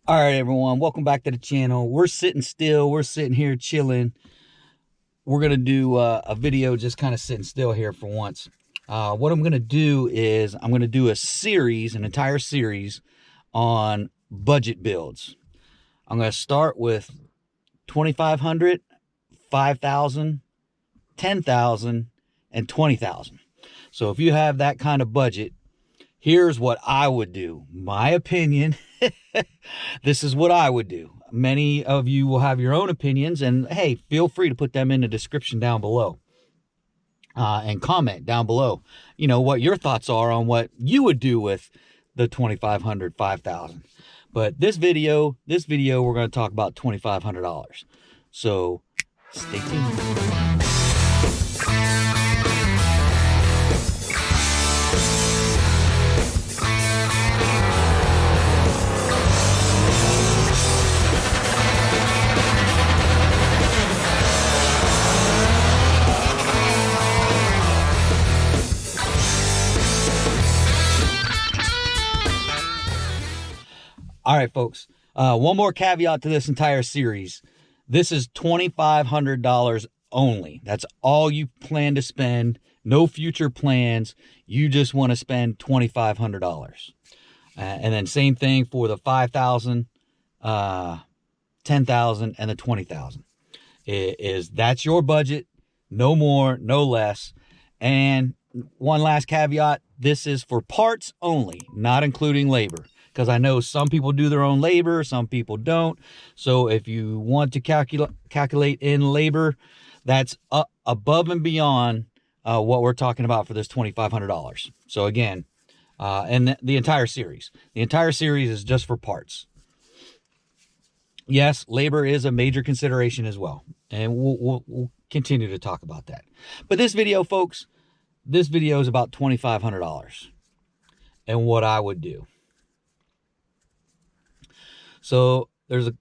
All right, everyone, welcome back to the channel. We're sitting still. We're sitting here chilling. We're going to do a video just kind of sitting still here for once. What I'm going to do is I'm going to do a series, an entire series on budget builds. I'm going to start with 2,500, 5,000, 10,000, and 20,000. So if you have that kind of budget, here's what I would do. My opinion. This is what I would do. Many of you will have your own opinions, and hey, feel free to put them in the description down below and comment down below, you know, what your thoughts are on what you would do with the 2,500, 5,000. But this video, we're going to talk about $2,500. So stay tuned. All right, folks, one more caveat to this entire series. This is $2,500 only. That's all you plan to spend. No future plans. You just want to spend $2,500. And then same thing for the 5,000, 10,000, and the 20,000. That's your budget. No more, no less. And one last caveat. This is for parts only, not including labor. Because I know some people do their own labor, some people don't. So if you want to calculate in labor, that's above and beyond what we're talking about for this $2,500. So again, and the entire series. The entire series is just for parts. Yes, labor is a major consideration as well. And we'll continue to talk about that. But this video, folks, this video is about $2,500 and what I would do. So there's a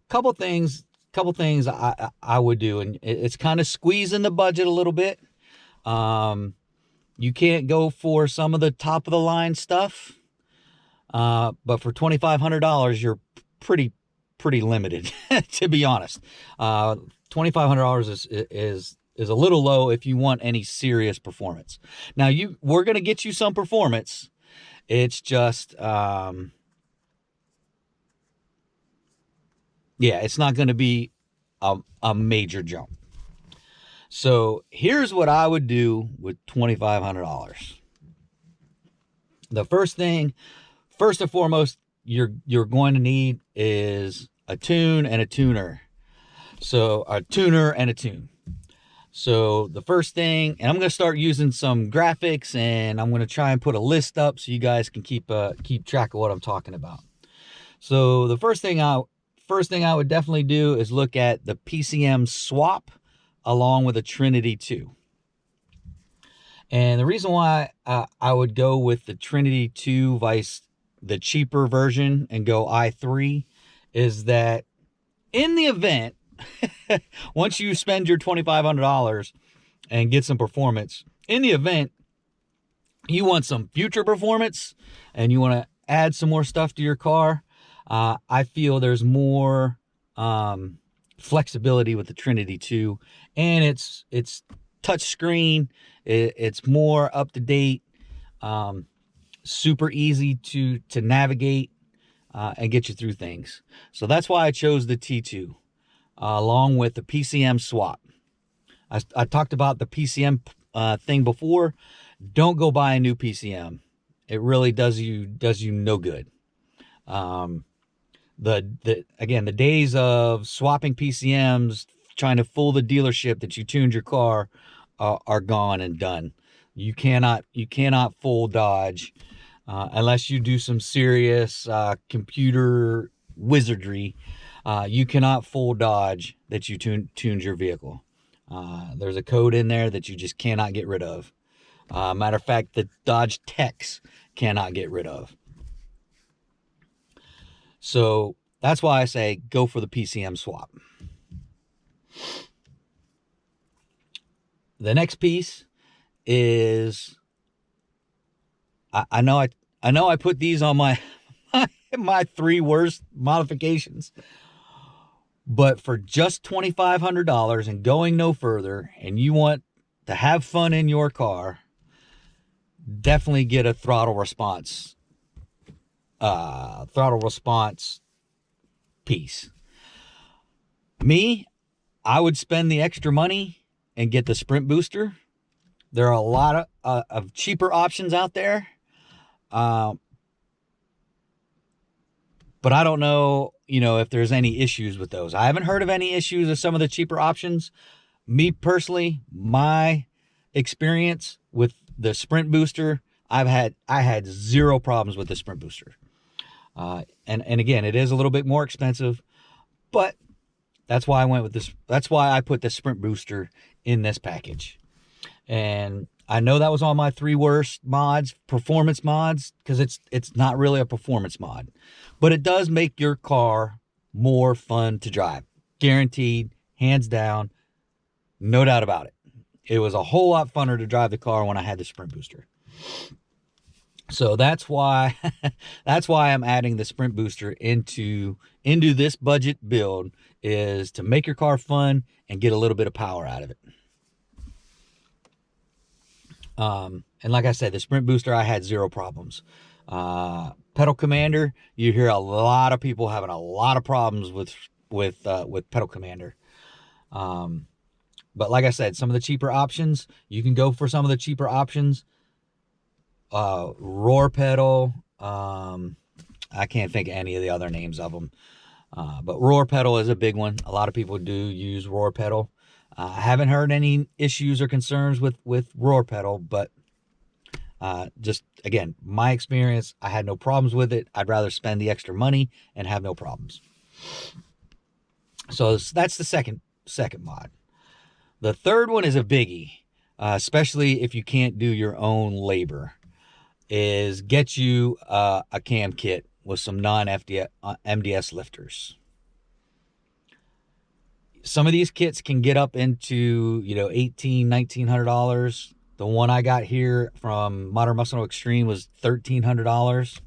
couple things I would do, and it's kind of squeezing the budget a little bit. You can't go for some of the top of the line stuff, but for $2,500, you're pretty limited, to be honest. $2,500 is a little low if you want any serious performance. Now we're gonna get you some performance. It's just yeah, it's not going to be a major jump. So here's what I would do with $2,500. The first and foremost, you're going to need is a tune and a tuner. So a tuner and a tune. So the first thing, and I'm going to start using some graphics, and I'm going to try and put a list up so you guys can keep track of what I'm talking about. So the first thing I would definitely do is look at the PCM swap along with a Trinity 2. And the reason why I would go with the Trinity 2 vice the cheaper version and go i3 is that in the event, once you spend your $2,500 and get some performance, in the event you want some future performance and you want to add some more stuff to your car, I feel there's more flexibility with the Trinity 2, and it's touch screen. It's more up to date, super easy to navigate and get you through things. So that's why I chose the T2 along with the PCM swap. I talked about the PCM thing before. Don't go buy a new PCM. It really does you no good. Again, the days of swapping PCMs, trying to fool the dealership that you tuned your car, are gone and done. You cannot fool Dodge unless you do some serious computer wizardry. You cannot fool Dodge that you tuned your vehicle. There's a code in there that you just cannot get rid of. Matter of fact, the Dodge techs cannot get rid of. So that's why I say go for the PCM swap. The next piece is I know I put these on my my 3 worst modifications. But for just $2,500 and going no further, and you want to have fun in your car, definitely get a throttle response piece. Me, I would spend the extra money and get the sprint booster. There are a lot of cheaper options out there. But I don't know, if there's any issues with those. I haven't heard of any issues with some of the cheaper options. Me personally, my experience with the sprint booster, I had 0 problems with the sprint booster. And again, it is a little bit more expensive, but that's why I went with this. That's why I put the sprint booster in this package. And I know that was on my 3 worst mods, performance mods, because it's not really a performance mod, but it does make your car more fun to drive. Guaranteed, hands down, no doubt about it. It was a whole lot funner to drive the car when I had the sprint booster. So that's why I'm adding the sprint booster into this budget build, is to make your car fun and get a little bit of power out of it. And like I said, the sprint booster, I had 0 problems. Pedal commander, you hear a lot of people having a lot of problems with pedal commander. But like I said, some of the cheaper options, you can go for some of the cheaper options. Roar pedal, I can't think of any of the other names of them. But roar pedal is a big one. A lot of people do use roar pedal. I haven't heard any issues or concerns with roar pedal, but just, again, my experience, I had no problems with it. I'd rather spend the extra money and have no problems. So that's the second mod. The third one is a biggie, especially if you can't do your own labor, is get you a cam kit with some non-MDS lifters. Some of these kits can get up into, $1,800, $1,900. The one I got here from Modern Muscle Extreme was $1,300.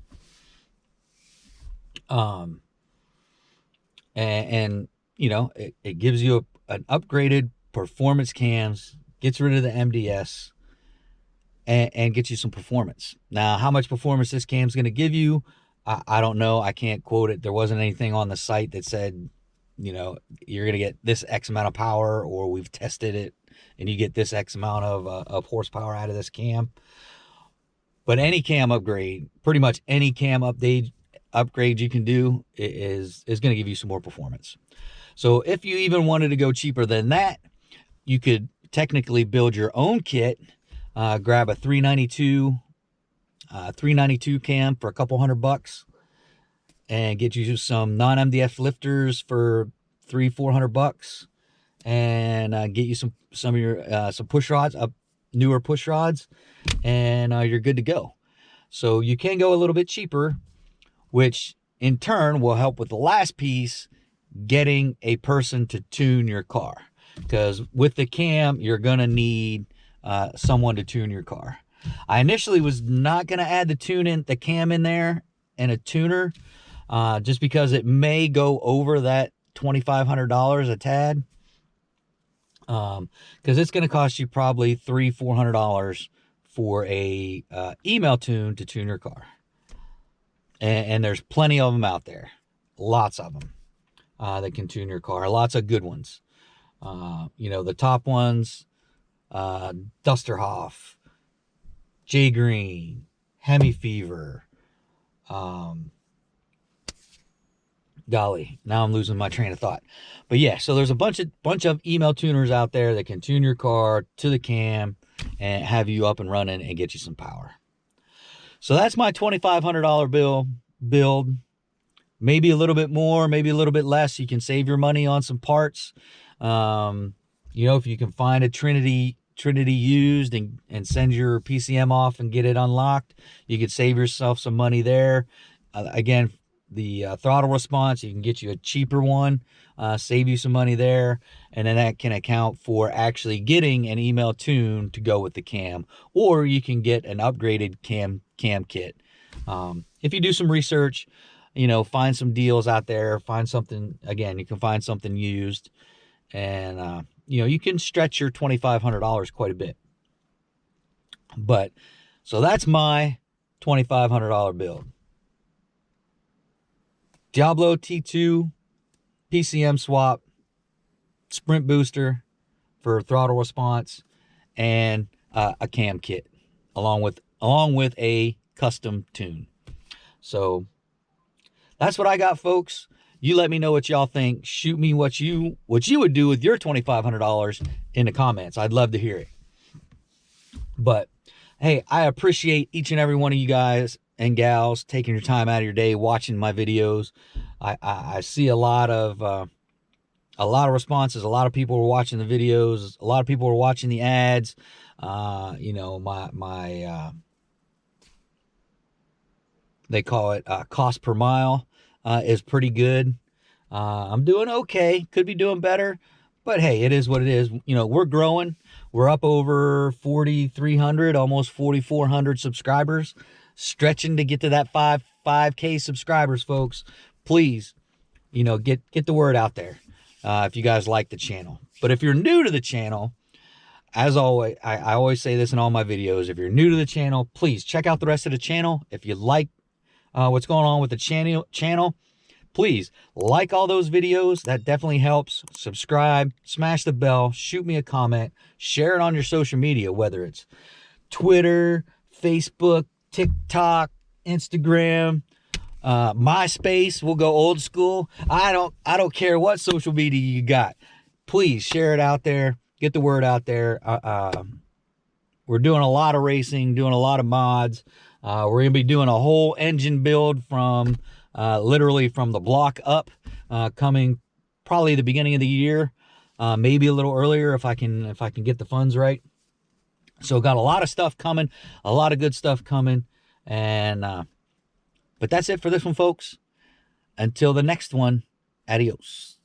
It gives you an upgraded performance cams, gets rid of the MDS, and gets you some performance. Now, how much performance this cam's going to give you, I don't know. I can't quote it. There wasn't anything on the site that said, you're going to get this X amount of power, or we've tested it and you get this X amount of horsepower out of this cam. But any cam upgrade, pretty much any cam upgrade you can do is going to give you some more performance. So if you even wanted to go cheaper than that, you could technically build your own kit, grab a 392 cam for a couple $100, and get you some non-MDF lifters for $300-400, and get you some of your some push rods, newer push rods, and you're good to go. So you can go a little bit cheaper, which in turn will help with the last piece, getting a person to tune your car. Because with the cam, you're gonna need someone to tune your car. I initially was not gonna add the cam in there and a tuner, just because it may go over that $2,500 a tad. Because it's gonna cost you probably $300-400 for a email tune to tune your car. And there's plenty of them out there, lots of them that can tune your car, lots of good ones. The top ones, Dusterhoff, J Green, Hemi Fever. Golly, now I'm losing my train of thought. But yeah, so there's a bunch of email tuners out there that can tune your car to the cam and have you up and running and get you some power. So that's my $2,500 build. Maybe a little bit more, maybe a little bit less. You can save your money on some parts. If you can find a Trinity used and send your PCM off and get it unlocked, you could save yourself some money there. Again, the throttle response, you can get you a cheaper one, save you some money there, and then that can account for actually getting an email tune to go with the cam, or you can get an upgraded cam kit. If you do some research, you know, find some deals out there, find something, again, you can find something used, and, you know, you can stretch your $2,500 quite a bit. But, so that's my $2,500 build. Diablo T2, PCM swap, sprint booster for throttle response, and a cam kit, along with a custom tune. So that's what I got, folks. You let me know what y'all think. Shoot me what you would do with your $2,500 in the comments. I'd love to hear it. But hey, I appreciate each and every one of you guys and gals taking your time out of your day watching my videos. I see a lot of responses. A lot of people were watching the videos. A lot of people were watching the ads. You know, my they call it cost per mile is pretty good. I'm doing okay. Could be doing better, but hey, it is what it is. You know, we're growing. We're up over 4,300, almost 4,400 subscribers, stretching to get to that 5K subscribers, folks. Please, you know, get the word out there if you guys like the channel. But if you're new to the channel, as always, I always say this in all my videos, if you're new to the channel, please check out the rest of the channel. If you like what's going on with the channel, please like all those videos. That definitely helps. Subscribe, smash the bell, shoot me a comment, share it on your social media, whether it's Twitter, Facebook, TikTok, Instagram, MySpace. We'll go old school. I don't care what social media you got. Please share it out there. Get the word out there. We're doing a lot of racing, doing a lot of mods. We're going to be doing a whole engine build from literally from the block up, coming probably the beginning of the year, maybe a little earlier if I can get the funds right. So got a lot of stuff coming, a lot of good stuff coming, and but that's it for this one, folks. Until the next one, adios.